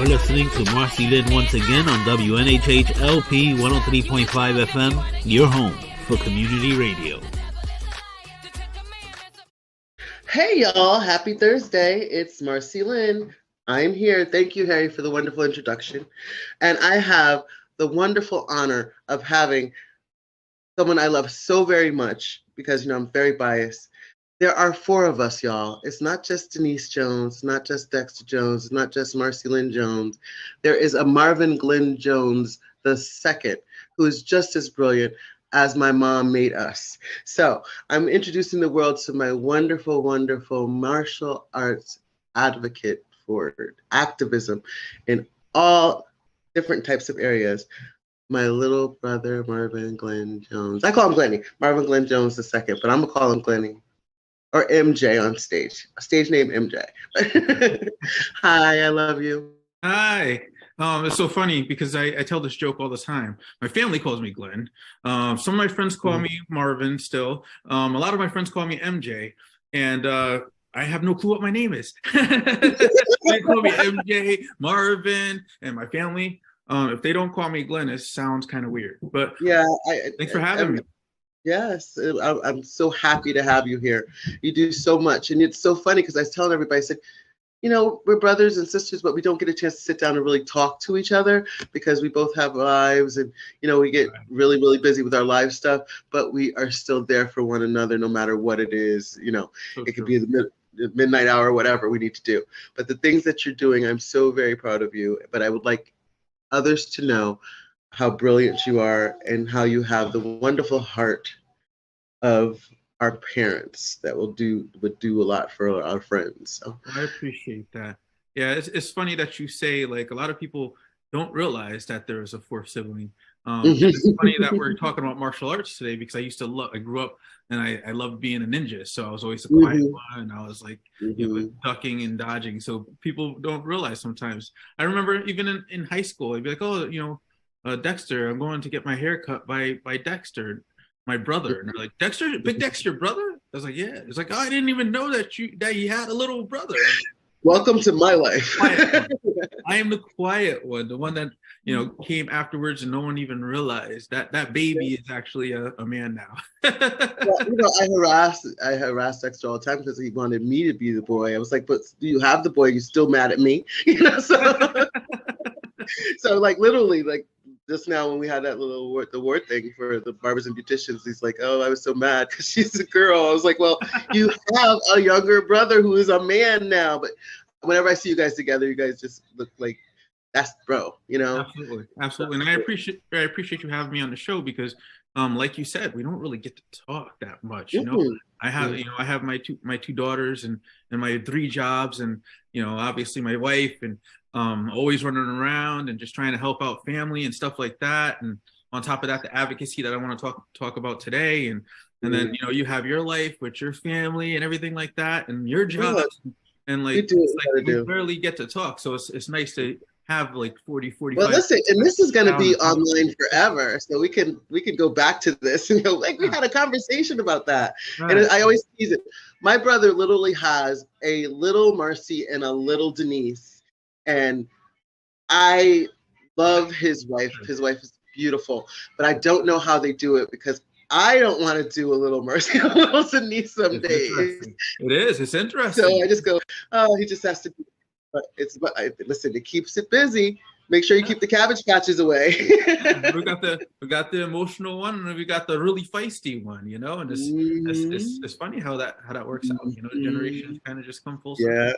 You're listening to MarceyLynn once again on WNHH LP 103.5 FM, your home for community radio. Hey y'all, happy Thursday. It's MarceyLynn. I'm here. Thank you, Harry, for the wonderful introduction. And I have the wonderful honor of having someone I love so very much because, I'm very biased. There are four of us, y'all. It's not just Denise Jones, not just Dexter Jones, it's not just MarceyLynn Jones. There is a Marvin Glenn Jones II, who is just as brilliant as my mom made us. So I'm introducing the world to my wonderful, wonderful martial arts advocate for activism in all different types of areas. My little brother, Marvin Glenn Jones. I call him Glenny, Marvin Glenn Jones II, but I'm gonna call him Glenny. Or MJ on stage. Stage name MJ. Hi, I love you. Hi. It's so funny because I tell this joke all the time. My family calls me Glenn. Some of my friends call me Marvin still. A lot of my friends call me MJ. And I have no clue what my name is. They call me MJ, Marvin, and my family. If they don't call me Glenn, it sounds kind of weird. But yeah, thanks for having me. Yes, I'm so happy to have you here. You do so much. And it's so funny because I was telling everybody, I said, we're brothers and sisters, but we don't get a chance to sit down and really talk to each other because we both have lives and, we get really, really busy with our live stuff, but we are still there for one another no matter what it is. It could be the midnight hour, whatever we need to do. But the things that you're doing, I'm so very proud of you. But I would like others to know how brilliant you are and how you have the wonderful heart of our parents that would do a lot for our friends. So. I appreciate that. Yeah, it's funny that you say, like, a lot of people don't realize that there is a fourth sibling. It's funny that we're talking about martial arts today because I grew up and I loved being a ninja. So I was always the quiet one. I was like, ducking and dodging. So people don't realize sometimes. I remember even in high school, I'd be like, oh, Dexter, I'm going to get my hair cut by Dexter, my brother. And they're like, Dexter, Big Dexter, brother? I was like, yeah. It's like, oh, I didn't even know that he had a little brother. Welcome to my life. I am the quiet one, the one that, came afterwards and no one even realized that baby is actually a man now. Well, I harassed Dexter all the time because he wanted me to be the boy. I was like, but do you have the boy? You're still mad at me? So like literally, like just now when we had that little the word thing for the barbers and beauticians, he's like, oh, I was so mad because she's a girl. I was like, well, you have a younger brother who is a man now. But whenever I see you guys together, you guys just look like that's bro, Absolutely. And I appreciate you having me on the show because like you said, we don't really get to talk that much. I have my two daughters and my 3 jobs and obviously my wife and always running around and just trying to help out family and stuff like that. And on top of that, the advocacy that I want to talk about today. And then, you have your life with your family and everything like that and your job. And like, we barely get to talk. So it's nice to have like 45. Well, listen, and this is going to be online forever. So we can go back to this and go, like, we had a conversation about that. Right. And I always tease it. My brother literally has a little Marcy and a little Denise. And I love his wife. His wife is beautiful, but I don't know how they do it because I don't want to do a little Marcy and a little Denise some days. It's interesting. So I just go, oh, he just has to be. But listen, it keeps it busy. Make sure you keep the cabbage patches away. we got the emotional one, and we got the really feisty one. And it's funny how that works out. The generations kind of just come full circle. Yeah.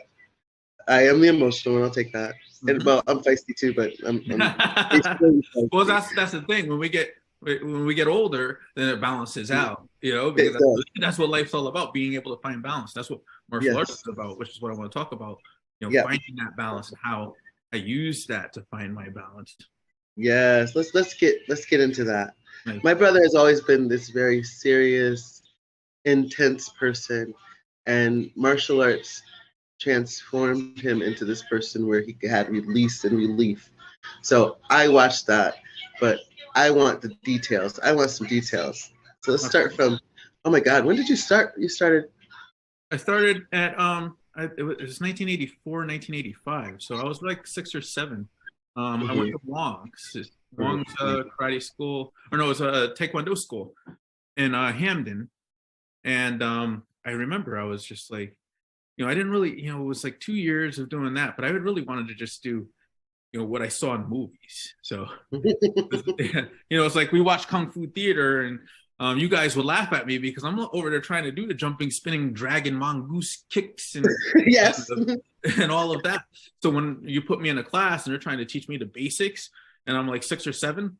I am the emotional one. I'll take that. And well, I'm feisty too, but I'm well, that's the thing. When we get older, then it balances out. Because that's what life's all about: being able to find balance. That's what martial arts is about, which is what I want to talk about. Finding that balance and how I use that to find my balance. Yes, let's get into that. Right. My brother has always been this very serious, intense person, and martial arts transformed him into this person where he had release and relief. So I watched that, but I want the details. I want some details. So let's start from, oh my God, when did you start? I started at it was 1984, 1985. So I was like 6 or 7. I went to Wong's karate school, or no, it was a Taekwondo school in Hamden. And I remember I was just like, I didn't really, it was like 2 years of doing that, but I really wanted to just do, what I saw in movies. So, it's like we watched Kung Fu Theater, and you guys would laugh at me because I'm over there trying to do the jumping, spinning, dragon, mongoose kicks, and Yes. and all of that. So when you put me in a class and they're trying to teach me the basics, and I'm like 6 or 7,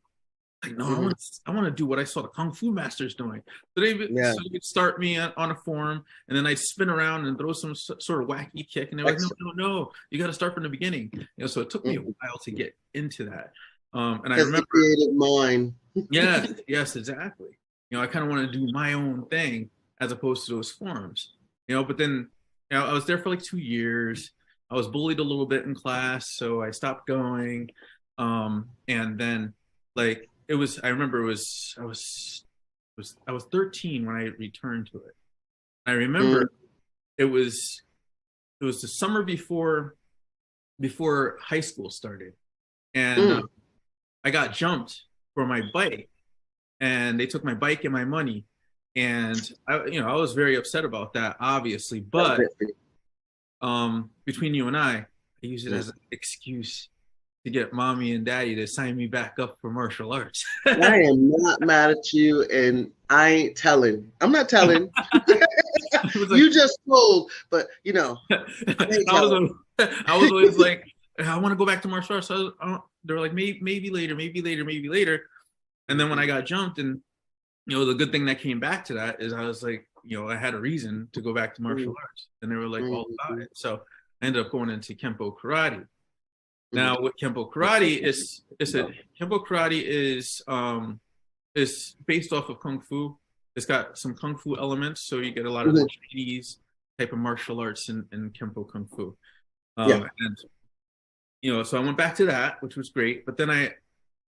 like, no, I want to do what I saw the Kung Fu masters doing. So they would start me on a form, and then I'd spin around and throw some sort of wacky kick, and they're like, no, you got to start from the beginning. So it took me a while to get into that. And I remember, creative mind. yes, exactly. I kind of want to do my own thing as opposed to those forms. But then, I was there for like 2 years. I was bullied a little bit in class, so I stopped going. And then, like, I remember I was 13 when I returned to it. I remember it was the summer before high school started, and I got jumped for my bike, and they took my bike and my money, and I was very upset about that, obviously, but between you and I use it as an excuse to get mommy and daddy to sign me back up for martial arts. I am not mad at you, and I ain't telling. I'm not telling. You just told, but I was always like, I want to go back to martial arts. So they were like, maybe later. And then when I got jumped, and the good thing that came back to that is I was like, I had a reason to go back to martial arts, and they were like all about it. So I ended up going into Kempo karate. Now, what Kempo karate is based off of Kung Fu. It's got some Kung Fu elements, so you get a lot of the Chinese type of martial arts in Kempo Kung Fu. And so I went back to that, which was great. But then I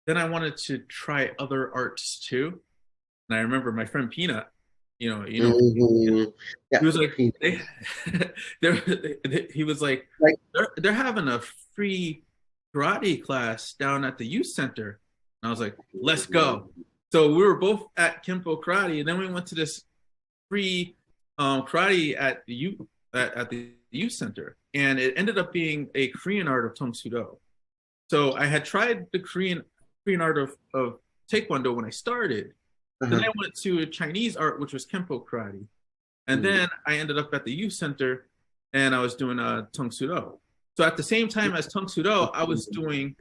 wanted to try other arts too. And I remember my friend Peanut. He was like, he was like, they're having a free karate class down at the youth center. And I was like, let's go. So we were both at Kempo karate, and then we went to this free karate at the youth center, and it ended up being a Korean art of Tang Soo Do. So I had tried the Korean art of Taekwondo when I started. Then I went to a Chinese art, which was Kempo karate, and then I ended up at the youth center, and I was doing Tang Soo Do. So at the same time as Tang Soo Do, I was doing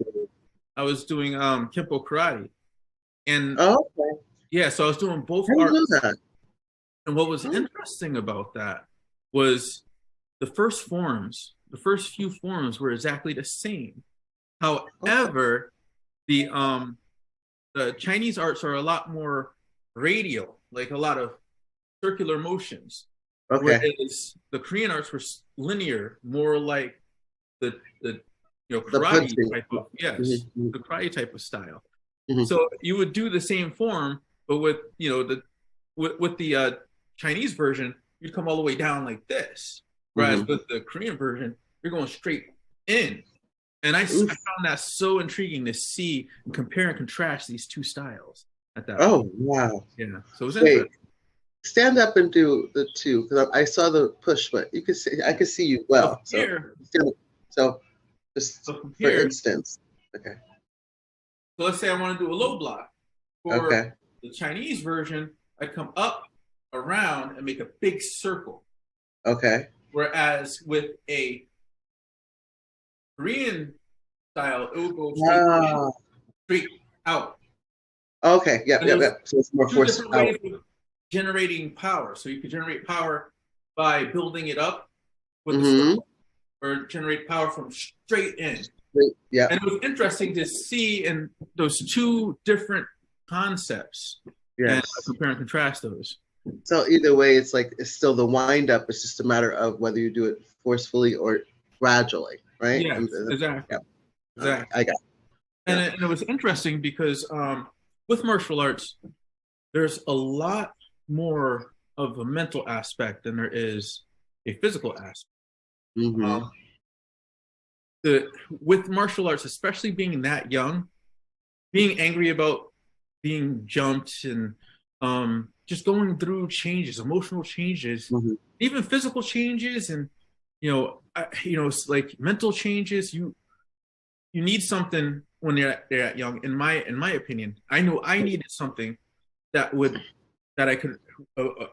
Kempo karate, and so I was doing both arts. And what was interesting about that was the first few forms were exactly the same. However, the Chinese arts are a lot more radial, like a lot of circular motions. Whereas the Korean arts were linear, more like the karate type of the karate type of style. So you would do the same form, but with the Chinese version, you'd come all the way down like this. Whereas with the Korean version, you're going straight in. And I found that so intriguing to see and compare and contrast these two styles at that point. Wow. Yeah. So it was interesting. Stand up and do the two, because I saw the push, but you could see, I could see you well. So just for instance. Okay. So let's say I want to do a low block. For the Chinese version, I come up, around, and make a big circle. Okay. Whereas with a Korean style, it will go straight out. Okay. Yeah. So it's more force out. Generating power. So you could generate power by building it up with the circle, or generate power from straight in. Yeah. And it was interesting to see in those two different concepts and compare and contrast those. So either way, it's still the wind up. It's just a matter of whether you do it forcefully or gradually, right? Yeah, exactly. Yeah. Exactly. I got it. And it was interesting because with martial arts, there's a lot more of a mental aspect than there is a physical aspect. Mm-hmm. With martial arts, especially being that young, being angry about being jumped and just going through changes, emotional changes, Mm-hmm. even physical changes, and like mental changes. You need something when they're that young. In my opinion, I know I needed something that I could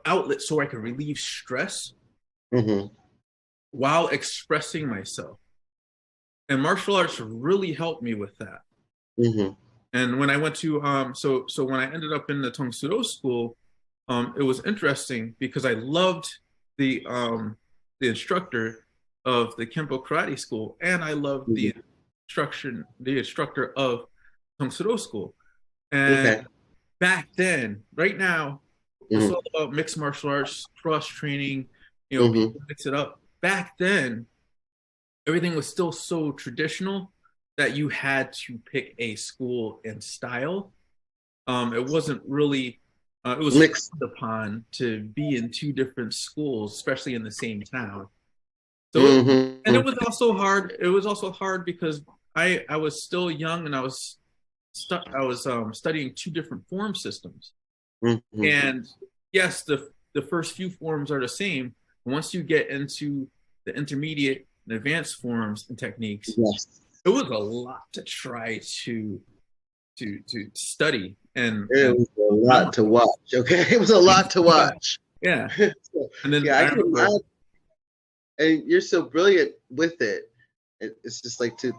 outlet so I could relieve stress Mm-hmm. while expressing myself. And martial arts really helped me with that. Mm-hmm. And when I went to so when I ended up in the Tong Soo school, it was interesting because I loved the instructor of the Kempo karate school, and I loved Mm-hmm. the instructor of Tong Soo school. And Okay. back then, right now, it's Mm-hmm. all about mixed martial arts, cross training, Mm-hmm. people mix it up. Back then, everything was still so traditional that you had to pick a school and style. It wasn't really, it was Mixed. frowned upon to be in two different schools, especially in the same town. So, and Mm-hmm. it was also hard. It was also hard because I was still young and I was studying two different form systems. Mm-hmm. And yes, the first few forms are the same. Once you get into the intermediate and advanced forms and techniques, Yes. it was a lot to try to study It was a lot to watch. Okay, it was a lot to watch. yeah. So, And then yeah, I I can remember, imagine. And you're so brilliant with it. It's just like to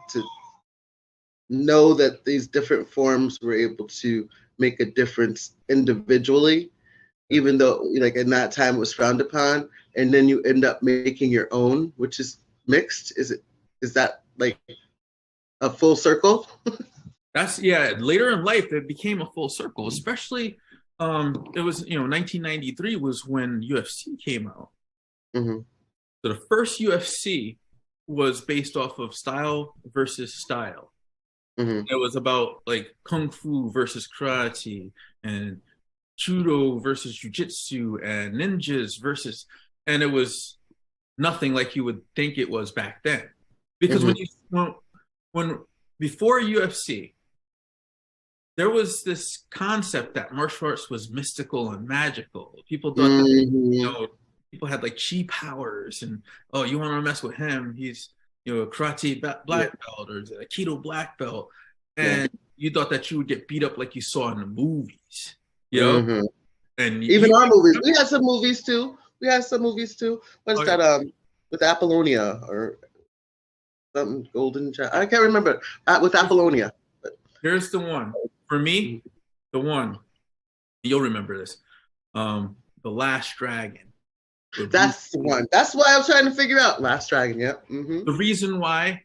know that these different forms were able to make a difference individually, even though like in that time it was frowned upon, and then you end up making your own, which is mixed. Is that like a full circle? that's later in life it became a full circle, especially it was 1993 was when UFC came out. Mm-hmm. So the first UFC was based off of style versus style. Mm-hmm. It was about like kung fu versus karate and judo versus jujitsu and ninjas versus, and it was nothing like you would think it was back then. Because Mm-hmm. when before UFC, there was this concept that martial arts was mystical and magical. People thought that Mm-hmm. people had like chi powers, and oh, you want to mess with him? He's a karate Yeah. black belt or a Aikido black belt, Yeah. and you thought that you would get beat up like you saw in the movies, Mm-hmm. and Even you our movies, we had some movies too. We had some movies too. What is oh yeah, that? With Apollonia or something Golden Child. I can't remember. With Apollonia. here's the one for me, the one you'll remember this, the Last Dragon. That's the one. That's what I was trying to figure out. Last Dragon. Yep. Mm-hmm. The reason why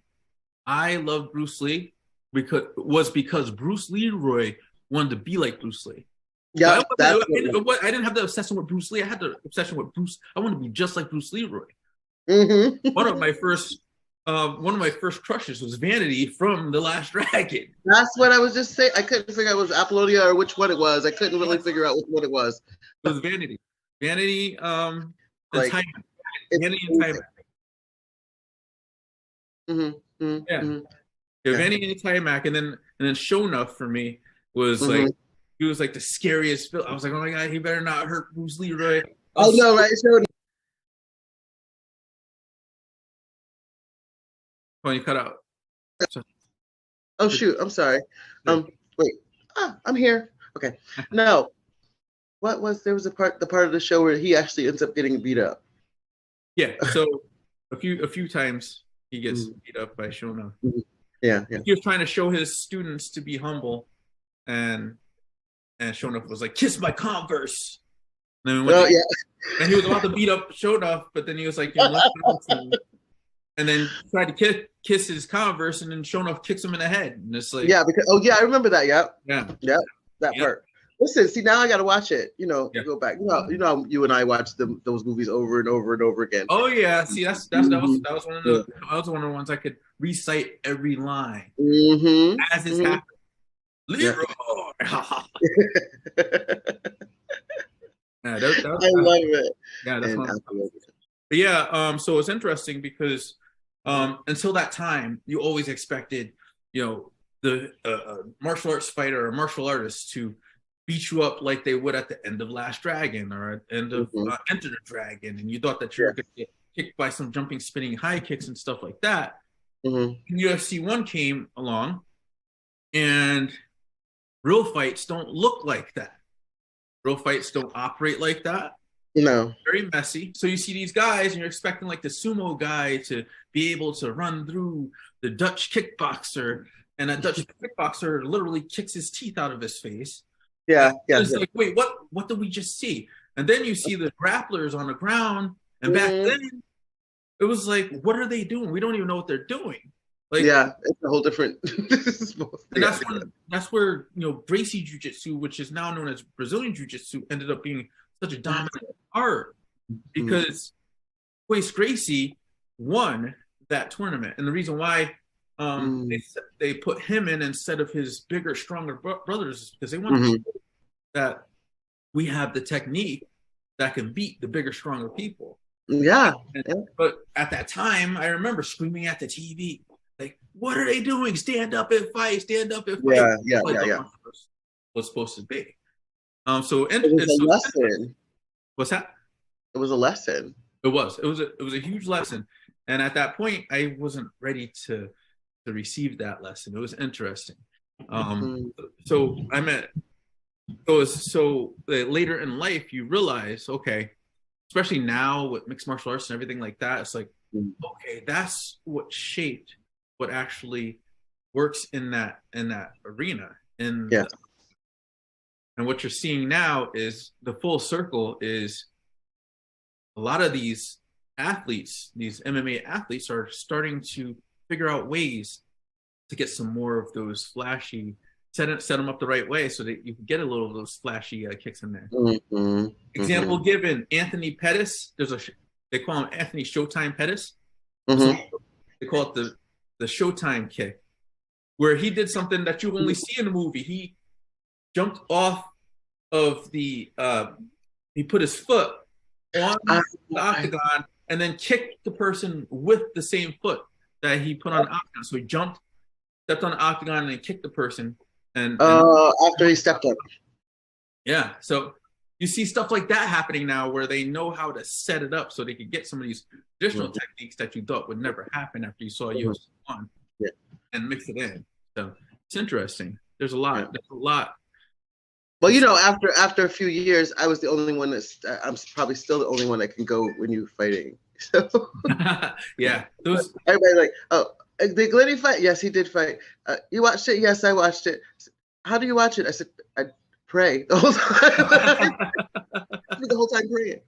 I love Bruce Lee because Bruce Leroy wanted to be like Bruce Lee. Yep. So I didn't have the obsession with Bruce Lee. I had the obsession with Bruce. I want to be just like Bruce Leroy. Mm-hmm. One of my first crushes was Vanity from The Last Dragon. That's what I was just saying. I couldn't figure out it was Apollonia or which one it was. I couldn't really figure out which one it was. It was Vanity. Vanity, Like, and Vanity and Time. Mm-hmm. Mm-hmm. Yeah. Mm-hmm. Yeah, Vanity and Timac, and then Show Enough for me was Mm-hmm. like he was like the scariest villain. I was like, oh my god, he better not hurt Bruce Leroy. Oh no, right? So, when you cut out. oh shoot, I'm sorry. Wait. I'm here. Okay. No. What was there was the part of the show where he actually ends up getting beat up. Yeah. So a few times he gets beat up by Show Enough. Mm-hmm. Yeah. He was trying to show his students to be humble, and Show Enough was like, "Kiss my Converse." And then and he was about to beat up Show Enough, but then he was like, and then tried to kiss his Converse, and then Show Enough kicks him in the head, and it's like, because I remember that. Yep. That Yep. part. Listen, see now I got to watch it. Go back. You know, you and I watched those movies over and over and over again. Oh yeah, see that was one of the ones I could recite every line as it's happening. Leroy. I love it. Yeah, that's one. But yeah, so it's interesting because until that time, you always expected, the martial arts fighter or martial artist to beat you up like they would at the end of Last Dragon or at the end of Enter the Dragon, and you thought that you were going to get kicked by some jumping, spinning high kicks and stuff like that. And UFC 1 came along, and real fights don't look like that. Real fights don't operate like that. No. Very messy. So you see these guys, and you're expecting like the sumo guy to be able to run through the Dutch kickboxer, and that Dutch kickboxer literally kicks his teeth out of his face. Yeah. It's like, wait, what did we just see? And then you see the grapplers on the ground, and back then it was like, what are they doing? We don't even know what they're doing. Like, yeah, it's a whole different. And that's where Gracie Jiu-Jitsu, which is now known as Brazilian Jiu-Jitsu, ended up being such a dominant art because Royce Gracie won that tournament, and the reason why they put him in instead of his bigger, stronger brothers is because they want to show that we have the technique that can beat the bigger, stronger people. Yeah. But at that time, I remember screaming at the TV, like, "What are they doing? Stand up and fight! Stand up and fight!" Yeah. Was supposed to be. So it was a lesson. What's that? It was a lesson. It was a huge lesson, and at that point, I wasn't ready to receive that lesson. It was interesting. So I met. So later in life, you realize, okay, especially now with mixed martial arts and everything like that, it's like, okay, that's what shaped what actually works in that arena. And and what you're seeing now is the full circle is a lot of these athletes, these MMA athletes, are starting to figure out ways to get some more of those flashy, set them up the right way so that you can get a little of those flashy kicks in there. Example given, Anthony Pettis. They call him Anthony Showtime Pettis. So they call it the Showtime kick, where he did something that you only see in the movie. He jumped off of the he put his foot on the octagon and then kicked the person with the same foot that he put on the octagon. So he stepped on the octagon and then kicked the person. And after he stepped up. Yeah. So you see stuff like that happening now where they know how to set it up so they can get some of these additional techniques that you thought would never happen after you saw UFC 1 and mix it in. So it's interesting. There's a lot. There's a lot. Well, after a few years, I was the only one I'm probably still the only one that can go when you're fighting. So yeah, everybody like, oh, did Gliddy fight? Yes, he did fight. You watched it? Yes, I watched it. How do you watch it? I said, I pray the whole time. The whole time praying.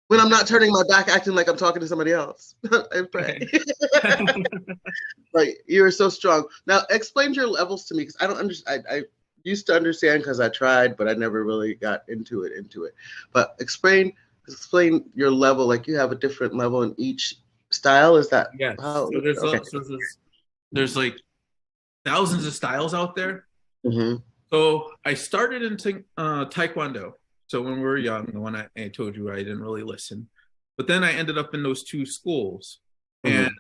When I'm not turning my back, acting like I'm talking to somebody else. I pray. Like, you are so strong. Now, explain your levels to me, because I don't understand. I used to understand because I tried, but I never really got into it. But explain your level. Like, you have a different level in each style. Is that? Yeah. So there's like thousands of styles out there. So I started in Taekwondo. So when we were young, the one I told you I didn't really listen, but then I ended up in those two schools, and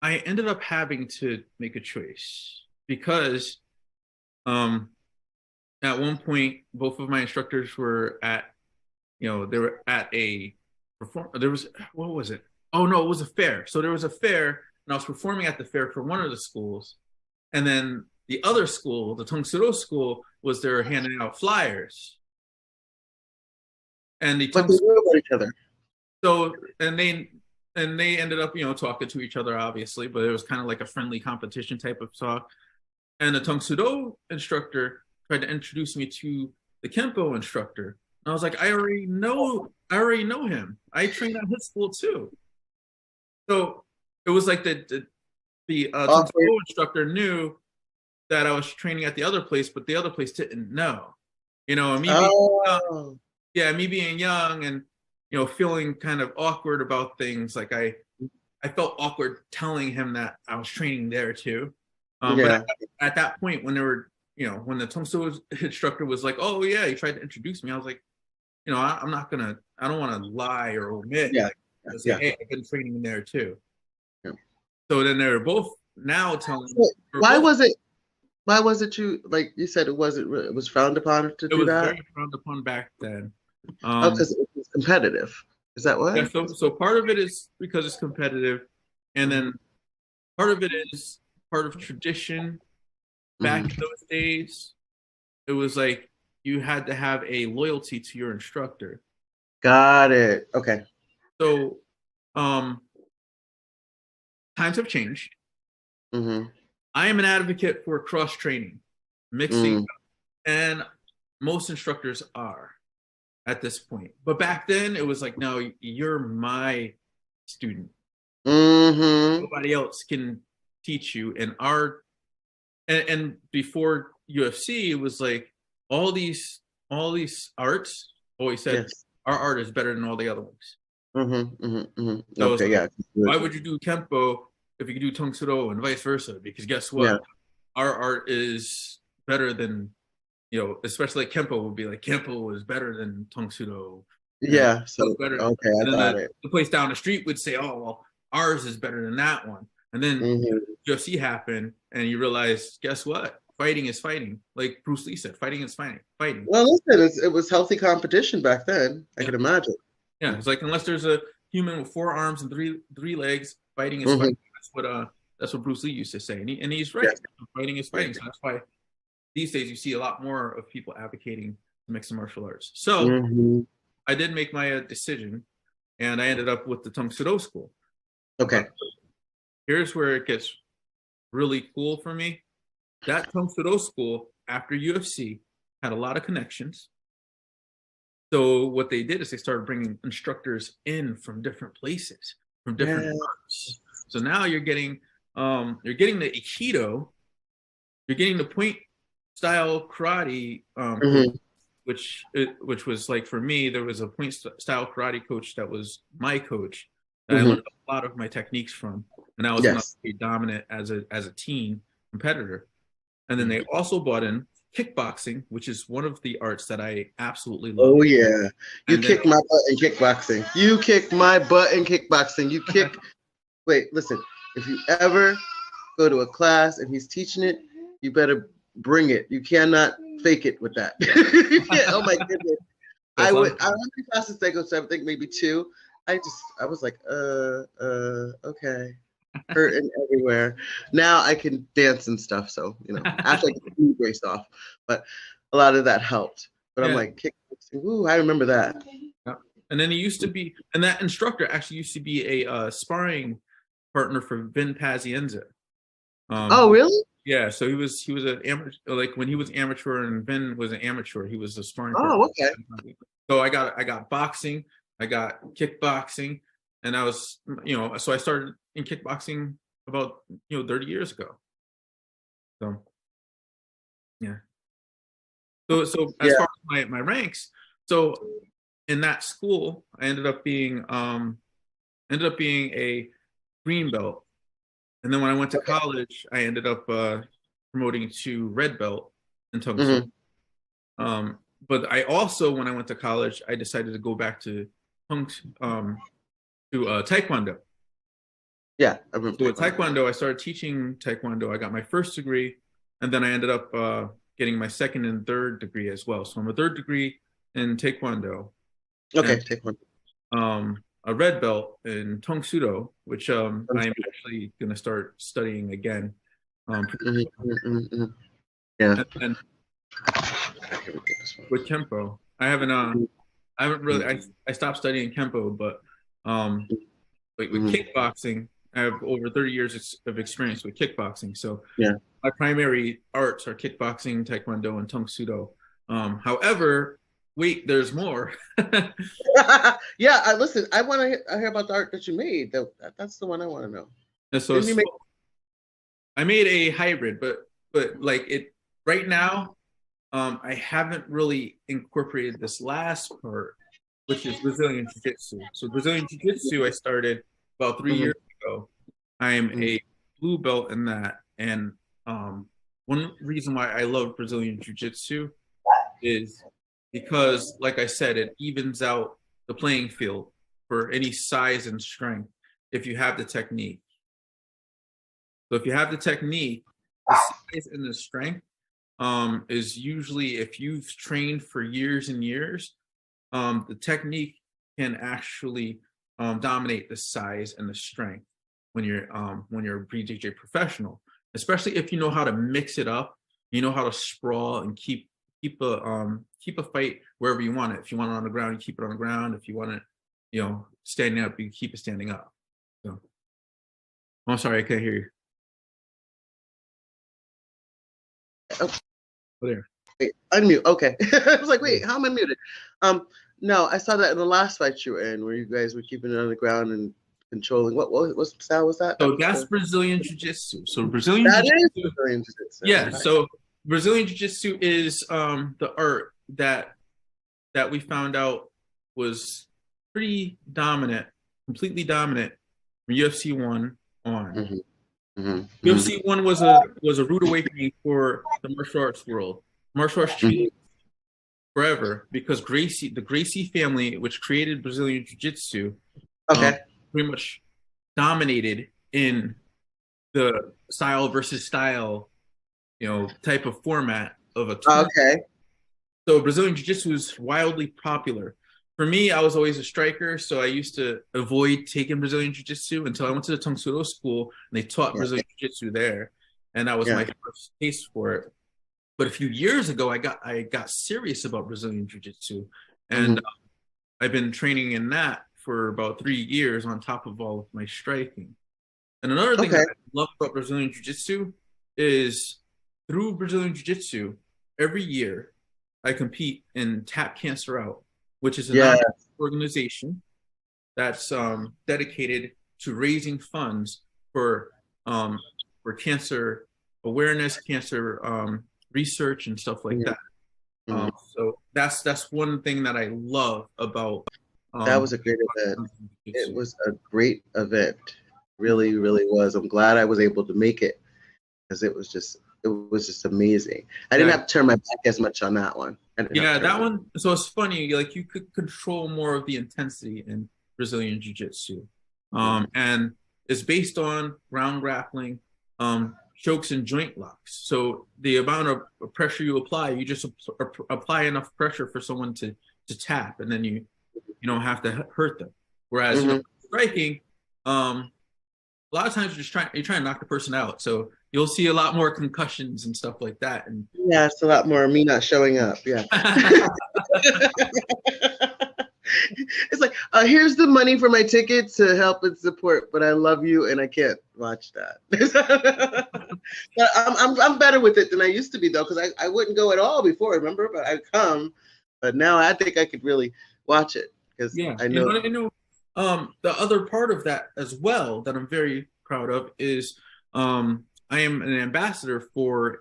I ended up having to make a choice because at one point both of my instructors were at, they were at a there was, what was it? Oh no, it was a fair. So there was a fair, and I was performing at the fair for one of the schools, and then the other school, the Tongsudo school, was there handing out flyers. And they knew about each other. So and they ended up, talking to each other, obviously, but it was kind of like a friendly competition type of talk. And the Tongsudo instructor tried to introduce me to the Kempo instructor. And I was like, I already know him. I trained at his school too. So it was like the Tongsudo instructor knew that I was training at the other place, but the other place didn't know. Me being young and feeling kind of awkward about things, like I felt awkward telling him that I was training there too. But at that point, when when the Tongsudo instructor was like, "Oh yeah," he tried to introduce me, I was like, I don't want to lie or omit. I say, hey, I've been training there too. Yeah. So then they're both now telling me. Why was it? Why was it you like you said it was frowned upon to do that? It was very frowned upon back then. Because it was competitive. Is that what? Yeah, so part of it is because it's competitive, and then part of it is part of tradition. Back in those days, it was like you had to have a loyalty to your instructor. Got it. Okay. So, times have changed. I am an advocate for cross training, mixing, and most instructors are at this point. But back then, it was like, no, you're my student. Nobody else can teach you. And before UFC, it was like all these arts always said our art is better than all the other ones. So okay, like, why would you do Kempo if you could do Tang Soo Do and vice versa? Because guess what? Yeah. Our art is better than, especially like Kempo would be like, Kempo is better than Tang Soo Do. Yeah, so better. Okay, I got it. The place down the street would say, oh, well, ours is better than that one. And then UFC happened, and you realize, guess what? Fighting is fighting. Like Bruce Lee said, fighting is fighting. Well, listen, it was healthy competition back then. I can imagine. Yeah, it's like unless there's a human with 4 arms and three legs, fighting is fighting. That's what Bruce Lee used to say, and he's right. Yeah. Fighting is fighting. So that's why these days you see a lot more of people advocating mixed martial arts. So I did make my decision, and I ended up with the Tang Soo Do school. Okay. Here's where it gets really cool for me. That Tang Soo Do school, after UFC, had a lot of connections. So what they did is they started bringing instructors in from different places, from different arts. So now you're getting the Aikido, you're getting the point style karate, which was like, for me, there was a point style karate coach that was my coach that I learned a lot of my techniques from, and I was not very dominant as a teen competitor. And then they also brought in kickboxing, which is one of the arts that I absolutely love. Oh yeah, you kick my butt in kickboxing. You kick my butt in kickboxing. You kick. Wait, listen. If you ever go to a class and he's teaching it, you better bring it. You cannot fake it with that. Oh my goodness. I went. How many classes did I go to? I think maybe 2. I was like, okay. Hurting everywhere. Now I can dance and stuff, so after I get the food raced off, but a lot of that helped. But I'm like, kickboxing. Ooh, I remember that. Yeah. And then that instructor actually used to be a sparring partner for Vin Pazienza. Oh, really? Yeah. So he was an amateur. Like when he was amateur and Vin was an amateur, he was a sparring partner. Oh, okay. So I got boxing, I got kickboxing, and I was, so I started in kickboxing about 30 years ago. So yeah. So as far as my ranks, so in that school, I ended up being a green belt, and then when I went to college, I ended up promoting to red belt in Tang Soo. But I also, when I went to college, I decided to go back to Taekwondo. Yeah, I remember. So with Taekwondo, I started teaching Taekwondo. I got my first degree, and then I ended up getting my second and third degree as well. So I'm a third degree in Taekwondo. Okay, Taekwondo. A red belt in Tang Soo Do, which I'm actually going to start studying again. Yeah. And with Kempo, I haven't really. I stopped studying Kempo, but with kickboxing, I have over 30 years of experience with kickboxing. So my primary arts are kickboxing, Taekwondo, and Tang Soo Do. However, wait, there's more. Listen, I want to hear about the art that you made. That's the one I want to know. And so I made a hybrid, but like it right now, I haven't really incorporated this last part, which is Brazilian Jiu-Jitsu. So Brazilian Jiu-Jitsu, I started about 3 years ago. I am a blue belt in that, and one reason why I love Brazilian Jiu-Jitsu is because, like I said, it evens out the playing field. for any size and strength if you have the technique. So if you have the technique, the size and the strength is usually, if you've trained for years and years, the technique can actually dominate the size and the strength when you're a BJJ professional, especially if you know how to mix it up, you know how to sprawl and keep a fight wherever you want it. If you want it on the ground, you keep it on the ground. If you want it, standing up, you keep it standing up. So, I'm sorry, I can't hear you. Oh, there. Wait, unmute. Okay. I was like, wait, how am I muted? No, I saw that in the last fight you were in, where you guys were keeping it on the ground and controlling. What style was that? So that's Brazilian Jiu-Jitsu. So Brazilian That Jiu-Jitsu. is Brazilian Jiu-Jitsu. Yeah. So Brazilian Jiu-Jitsu is the art that we found out was pretty dominant, completely dominant from UFC 1 on. UFC 1 was a rude awakening for the martial arts world. Martial arts changed forever because the Gracie family, which created Brazilian Jiu-Jitsu, pretty much dominated in the style versus style, type of format of a tournament. Okay. So Brazilian Jiu-Jitsu is wildly popular. For me, I was always a striker, so I used to avoid taking Brazilian Jiu-Jitsu until I went to the Tongsudo school, and they taught Brazilian Jiu-Jitsu there, and that was my first taste for it. But a few years ago, I got serious about Brazilian Jiu-Jitsu, and I've been training in that for about 3 years on top of all of my striking. And another thing that I love about Brazilian Jiu-Jitsu is through Brazilian Jiu-Jitsu, every year I compete in Tap Cancer Out, which is a non-profit organization that's dedicated to raising funds for cancer awareness, cancer research, and stuff like that. So that's one thing that I love about. That was a great event. It was a great event. Really, really was. I'm glad I was able to make it because it was just amazing. I didn't have to turn my back as much on that one. That one. So it's funny, like you could control more of the intensity in Brazilian Jiu-Jitsu, and it's based on ground grappling, chokes, and joint locks. So the amount of pressure you apply, you just apply enough pressure for someone to tap, and then you don't have to hurt them. Whereas striking, a lot of times you're trying to knock the person out. So you'll see a lot more concussions and stuff like that. And it's a lot more me not showing up. Yeah. It's like, here's the money for my ticket to help and support, but I love you and I can't watch that. But I'm better with it than I used to be, though, because I wouldn't go at all before, remember? But I'd come. But now I think I could really watch it because I know. The other part of that as well that I'm very proud of is I am an ambassador for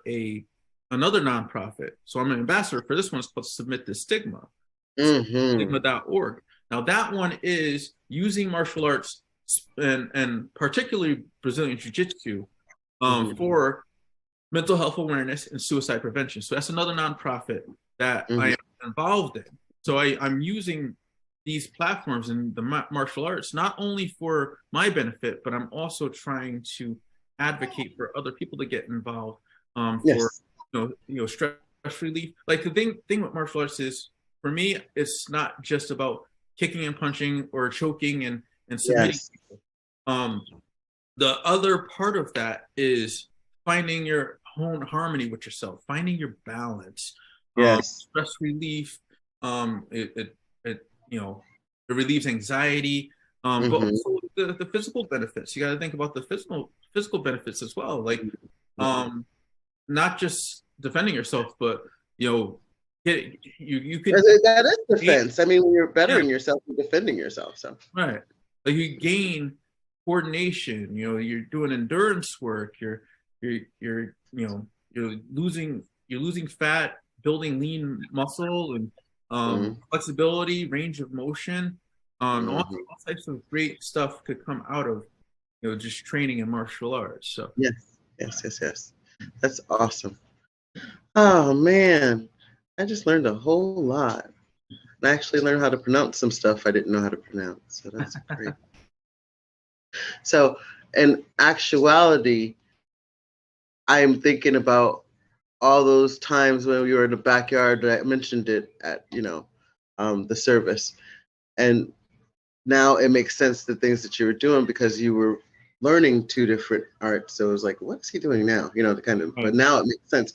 another nonprofit. So I'm an ambassador for this one. It's called Submit the Stigma. Stigma.org. Now that one is using martial arts and particularly Brazilian Jiu-Jitsu for mental health awareness and suicide prevention. So that's another nonprofit that I am involved in. So I'm using these platforms in the martial arts not only for my benefit, but I'm also trying to advocate for other people to get involved for stress relief. Like the thing with martial arts is, for me, it's not just about kicking and punching or choking and submitting people. The other part of that is finding your own harmony with yourself, finding your balance. Stress relief. It relieves anxiety, but also the physical benefits. You got to think about the physical benefits as well. Like, not just defending yourself, but you could. That is defense. I mean, when you're bettering yourself, you're defending yourself. So like you gain coordination. You're doing endurance work. You're losing fat, building lean muscle, and flexibility, range of motion, all types of great stuff could come out of just training in martial arts. So yes, that's awesome. Oh man, I just learned a whole lot. I actually learned how to pronounce some stuff I didn't know how to pronounce. So that's great. So in actuality, I'm thinking about all those times when we were in the backyard. I mentioned it at, the service. And now it makes sense, the things that you were doing, because you were learning two different arts. So it was like, what's he doing now? The kind of, but now it makes sense.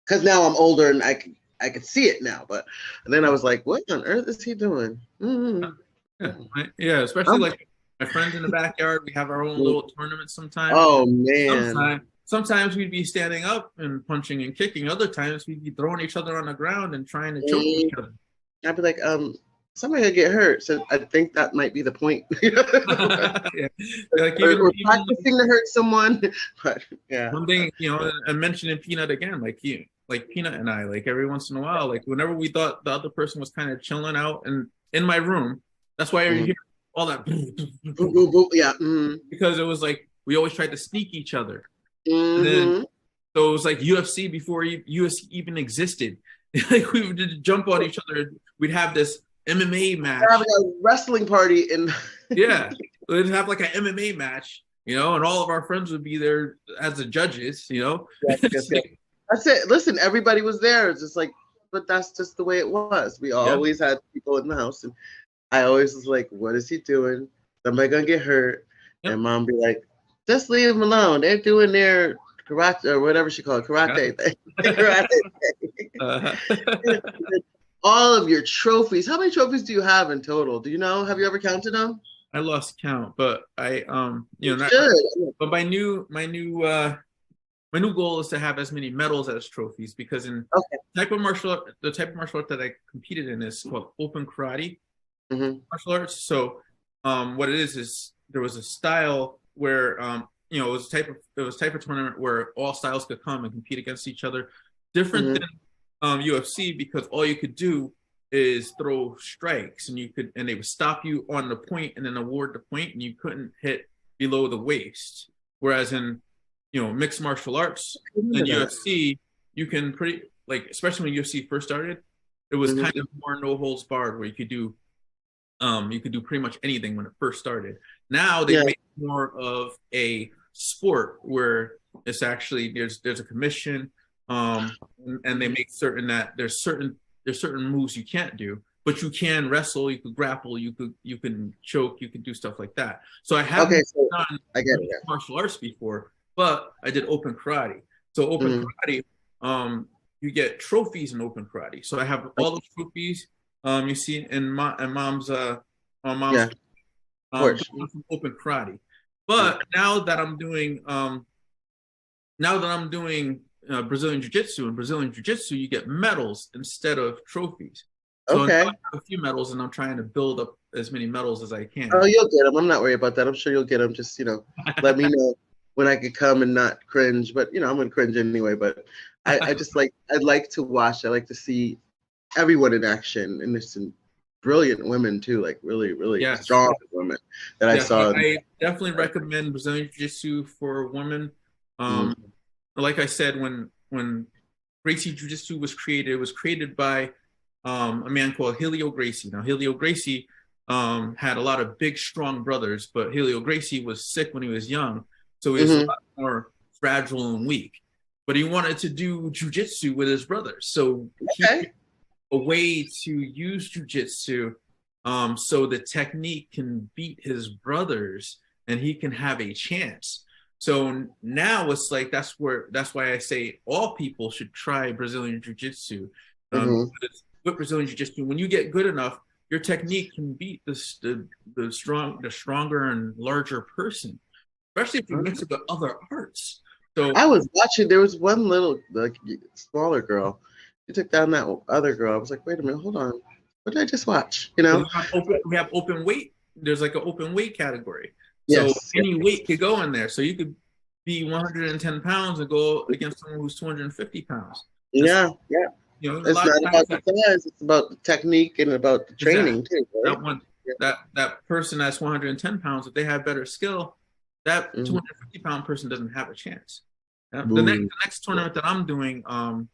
Because now I'm older and I can see it now. But and then I was like, what on earth is he doing? Mm-hmm. Yeah, especially like my friends in the backyard. We have our own little tournaments sometimes. Oh, man. Sometimes we'd be standing up and punching and kicking. Other times we'd be throwing each other on the ground and trying to choke each other. I'd be like, somebody will get hurt. So I think that might be the point. Yeah. Like we're practicing to hurt someone. But yeah. One thing, and mentioning Peanut again, like Peanut and I, like every once in a while, like whenever we thought the other person was kind of chilling out and in my room, that's why you hear all that. Yeah. Because it was like we always tried to sneak each other. And then, so it was like UFC before UFC even existed. Like we would jump on each other. We'd have this MMA match. Having a wrestling party Yeah, we'd have like an MMA match, and all of our friends would be there as the judges, Yes. That's it. Listen, everybody was there. It's just like, but that's just the way it was. We always had people in the house, and I always was like, what is he doing? Somebody gonna get hurt? Yep. And Mom be like, just leave them alone. They're doing their karate or whatever she called karate thing. All of your trophies. How many trophies do you have in total? Do you know? Have you ever counted them? I lost count, but I but my new goal is to have as many medals as trophies, because in the type of martial art that I competed in is called open karate martial arts. So what it is there was a style where it was a type of tournament where all styles could come and compete against each other, different than UFC, because all you could do is throw strikes, and they would stop you on the point and then award the point, and you couldn't hit below the waist. Whereas in mixed martial arts and UFC, you can especially when UFC first started, it was kind of more no holds barred, where you could do pretty much anything when it first started. Now they make more of a sport where it's actually there's a commission, and they make certain that there's certain moves you can't do, but you can wrestle, you could grapple, you can choke, you can do stuff like that. So I haven't done martial arts before, but I did open karate. So open karate, you get trophies in open karate. So I have all the trophies you see in mom's open karate. But now that I'm doing Brazilian Jiu-Jitsu, and Brazilian Jiu-Jitsu, you get medals instead of trophies. So I have a few medals, and I'm trying to build up as many medals as I can. Oh, you'll get them. I'm not worried about that. I'm sure you'll get them. Just, let me know when I could come and not cringe. But, I'm going to cringe anyway. But I just I'd like to watch. I like to see everyone in action. And there's some brilliant women too, like really, really strong women that I saw. I definitely recommend Brazilian Jiu-Jitsu for women. Like I said, when Gracie Jiu-Jitsu was created, it was created by a man called Helio Gracie. Now, Helio Gracie had a lot of big, strong brothers, but Helio Gracie was sick when he was young, so he was a lot more fragile and weak. But he wanted to do Jiu-Jitsu with his brothers, so he had a way to use Jiu-Jitsu so the technique can beat his brothers and he can have a chance. So now it's like that's why I say all people should try Brazilian Jiu-Jitsu. With Brazilian Jiu-Jitsu, when you get good enough, your technique can beat the stronger and larger person, especially if you mix it with other arts. So I was watching. There was one little smaller girl. She took down that other girl. I was like, wait a minute, hold on. What did I just watch? We have open weight. There's like an open weight category. So any weight could go in there. So you could be 110 pounds and go against someone who's 250 pounds. It's not about the size. It's about the technique and about the training too. Right? That person that's 110 pounds, if they have better skill, that 250-pound person doesn't have a chance. The next tournament that I'm doing,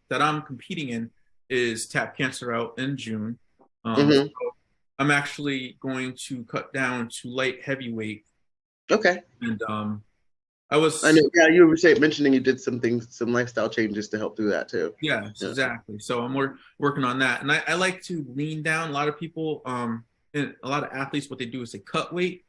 that I'm competing in, is Tap Cancer Out in June. Mm-hmm. So I'm actually going to cut down to light heavyweight, Okay. and I know. Yeah, you were mentioning you did some things, some lifestyle changes to help do that too. yes, Yeah. exactly. So I'm working on that, and I like to lean down. A lot of people, and a lot of athletes, what they do is they cut weight.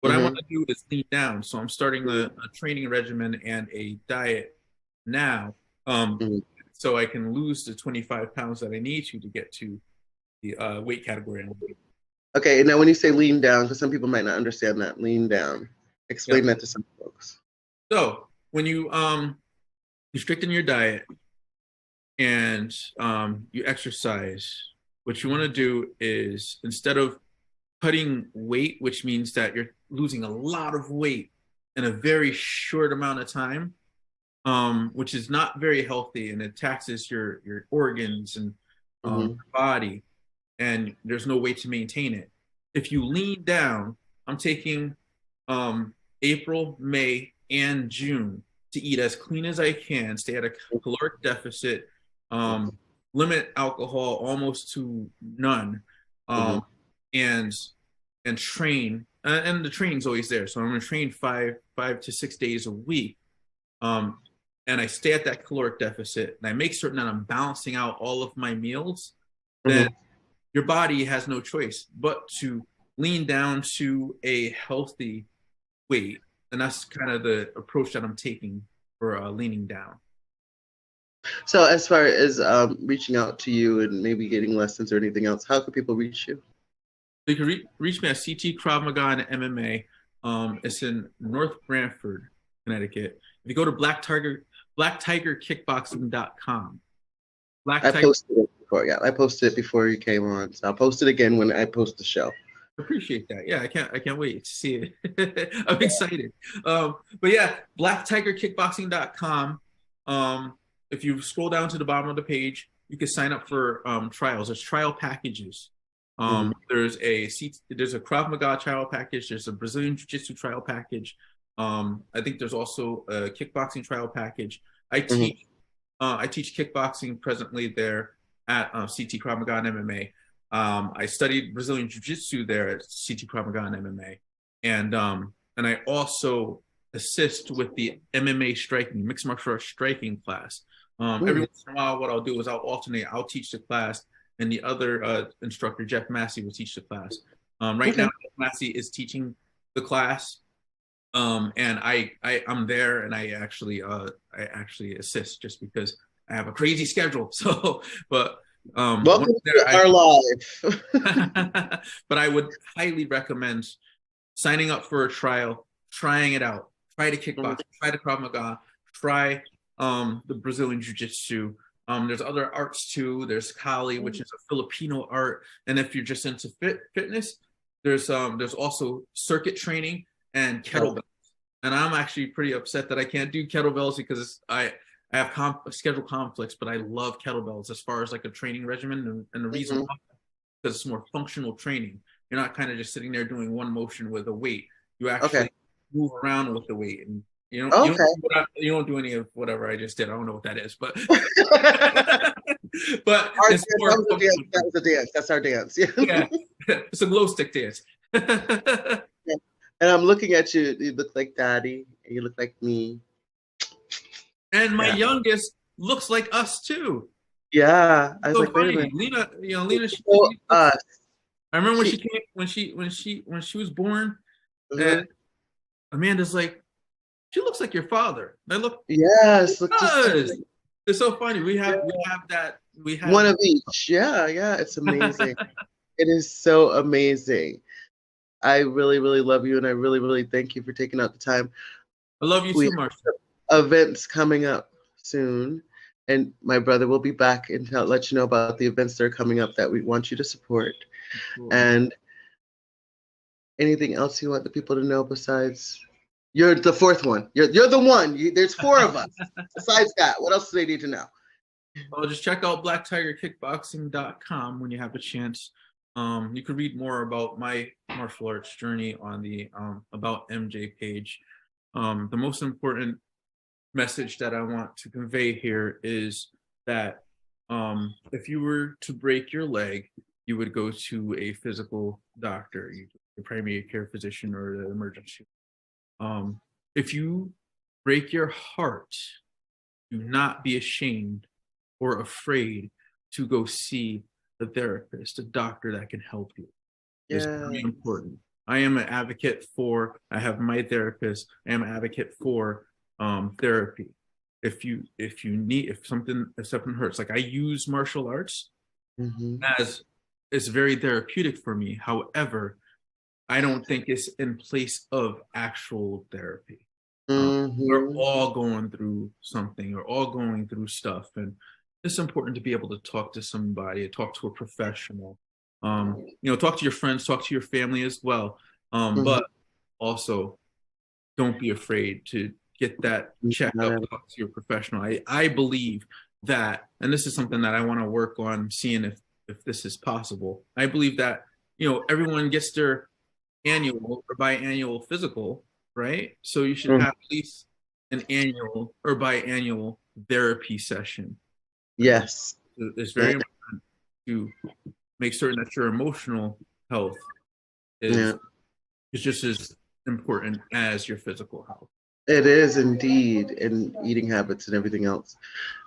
What I want Mm-hmm. to do is lean down. So I'm starting a training regimen and a diet now, Mm-hmm. so I can lose the 25 pounds that I need to get to the weight category. Okay. Now, when you say lean down, because some people might not understand that, lean down. Explain Yep. that to some folks. So when you restricting your diet and you exercise, what you want to do is, instead of cutting weight, which means that you're losing a lot of weight in a very short amount of time, which is not very healthy, and it taxes your organs and Mm-hmm. your body, and there's no way to maintain it. If you lean down, I'm taking April, May, and June to eat as clean as I can, stay at a caloric deficit, um, limit alcohol almost to none, Mm-hmm. um, and train. And the training's always there, so I'm going to train 5 to 6 days a week, um, and I stay at that caloric deficit, and I make certain that I'm balancing out all of my meals. Then Mm-hmm. your body has no choice but to lean down to a healthy weight, and that's kind of the approach that I'm taking for leaning down. So, as far as reaching out to you and maybe getting lessons or anything else, how can people reach you? So you can reach me at CT Krav Maga and MMA. It's in North Branford, Connecticut. If you go to blacktigerkickboxing.com, Black I Tiger. posted it before. Yeah, I posted it before you came on. So I'll post it again when I post the show. Appreciate that. Yeah, I can't wait to see it. I'm excited. But yeah, blacktigerkickboxing.com. If you scroll down to the bottom of the page, you can sign up for trials. There's trial packages. Mm-hmm. There's a Krav Maga trial package. There's a Brazilian Jiu-Jitsu trial package. I think there's also a kickboxing trial package. I Mm-hmm. teach kickboxing presently there at CT Krav Maga and MMA. I studied Brazilian Jiu-Jitsu there at CT Krav Maga and MMA, and I also assist with the MMA striking, mixed martial arts striking class. Every once in a while, what I'll do is I'll alternate. I'll teach the class, and the other instructor, Jeff Massey, will teach the class. Right now, Jeff Massey is teaching the class, and I'm there, and I actually assist just because I have a crazy schedule. So, but Welcome to our life. but I would highly recommend signing up for a trial, trying it out. Try the kickboxing, try the Krav Maga, try the Brazilian Jiu-Jitsu. There's other arts too. There's Kali, which is a Filipino art, and if you're just into fitness, there's also circuit training and kettlebells. And I'm actually pretty upset that I can't do kettlebells because I have schedule conflicts, but I love kettlebells as far as like a training regimen, and the reason why, because it's more functional training. You're not kind of just sitting there doing one motion with a weight. You actually move around with the weight, and you don't do any of whatever I just did. I don't know what that is, but but it's more that was a dance. That's our dance. Yeah, it's a glow stick dance. And I'm looking at you. You look like Daddy, and you look like me. And my youngest looks like us too. Yeah, I was so like, funny. wait a minute. Lena. I remember when she was born, and Amanda's like, she looks like your father. And I look. Yes, look. It's so funny. We have that. We have one of each. Yeah, it's amazing. It is so amazing. I really, really love you, and I really, really thank you for taking out the time. I love you too, Marcy. Events coming up soon, and my brother will be back and let you know about the events that are coming up that we want you to support. Cool. And anything else you want the people to know besides you're the fourth one? You're the one. There's four of us. Besides that, what else do they need to know? Well, just check out blacktigerkickboxing.com when you have a chance. You can read more about my martial arts journey on the About MJ page. The most important message that I want to convey here is that if you were to break your leg, you would go to a physical doctor, your primary care physician, or the emergency. If you break your heart, do not be ashamed or afraid to go see a therapist, a doctor that can help you. It's very important. I am an advocate for, I have my therapist, I am an advocate for therapy. If something hurts, like I use martial arts as it's very therapeutic for me. However, I don't think it's in place of actual therapy. We're all going through something, or all going through stuff, and it's important to be able to talk to somebody, talk to a professional. Talk to your friends, talk to your family as well. But also, don't be afraid to get that checked out, talk to your professional. I believe that, and this is something that I want to work on, seeing if this is possible. I believe that, everyone gets their annual or biannual physical, right? So you should have at least an annual or biannual therapy session. Yes. It's very important to make certain that your emotional health is just as important as your physical health. It is indeed, and eating habits and everything else.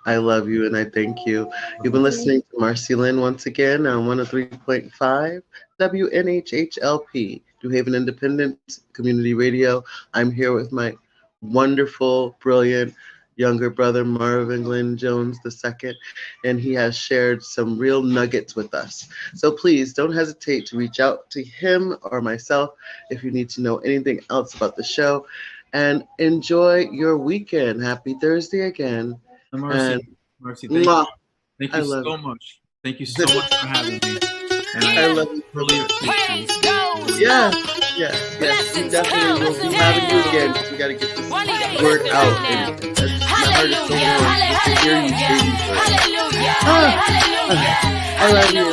I love you and I thank you. You've been listening to MarceyLynn once again on 103.5 WNHHLP, New Haven Independent Community Radio. I'm here with my wonderful, brilliant younger brother, Marvin Glenn Jones II, and he has shared some real nuggets with us. So please don't hesitate to reach out to him or myself if you need to know anything else about the show. And enjoy your weekend. Happy Thursday again. Marcy, thank you so much. Thank you so much for having me. And I love you. Really appreciate it. Yes. We definitely will be having you again. We got to get this word out. And that's the hardest thing to hear you sing. I love you.